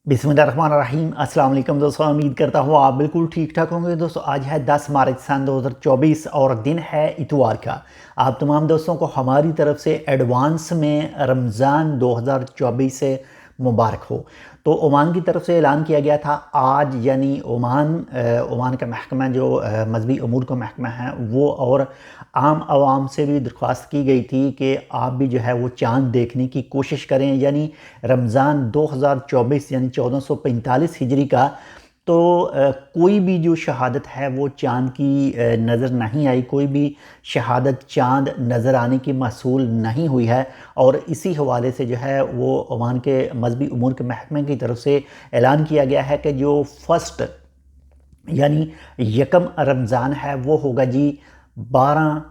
बिस्मिल्लाहिर्रहमानिर्रहीम। अस्सलाम वालेकुम दोस्तों, उम्मीद करता हूँ आप बिल्कुल ठीक ठाक होंगे। दोस्तों आज है 10 मार्च सन 2024 और दिन है इतवार का। आप तमाम दोस्तों को हमारी तरफ से एडवांस में रमज़ान 2024 से मुबारक हो। तो ओमान की तरफ से ऐलान किया गया था आज, यानी ओमान का महकमा जो मजहबी अमूर का महकमा है वो और आम आवाम से भी दरख्वास्त की गई थी कि आप भी जो है वो चाँद देखने की कोशिश करें, यानी रमज़ान 2024 यानी 1445 हिजरी का। तो कोई भी जो शहादत है वो चाँद की नज़र नहीं आई, कोई भी शहादत चाँद नज़र आने की मौसूल नहीं हुई है। और इसी हवाले से जो है वो ओमान के मजहबी उमूर के महकमे की तरफ से ऐलान किया गया है कि जो फर्स्ट यानी यकम रमज़ान है वो होगा जी 12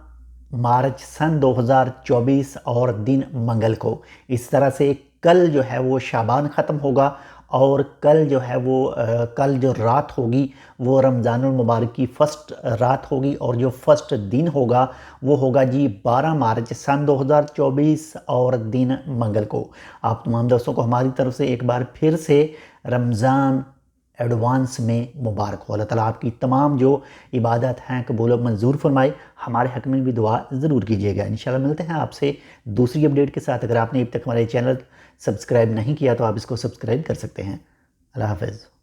मार्च सन 2024 और दिन मंगल को। इस तरह से कल जो है वो शाबान ख़त्म होगा और कल जो है वो कल जो रात होगी वो रमज़ानुल मुबारक की फ़र्स्ट रात होगी और जो फ़र्स्ट दिन होगा वो होगा जी 12 मार्च सन 2024 और दिन मंगल को। आप तमाम दोस्तों को हमारी तरफ से एक बार फिर से रमज़ान एडवांस में मुबारक हो। अल्लाह ताला आपकी तमाम जो इबादत हैं कबूल और मंजूर फरमाए। हमारे हक़ में भी दुआ ज़रूर कीजिएगा। इंशाल्लाह मिलते हैं आपसे दूसरी अपडेट के साथ। अगर आपने अभी तक हमारे चैनल सब्सक्राइब नहीं किया तो आप इसको सब्सक्राइब कर सकते हैं। अल्लाह हाफ़िज़।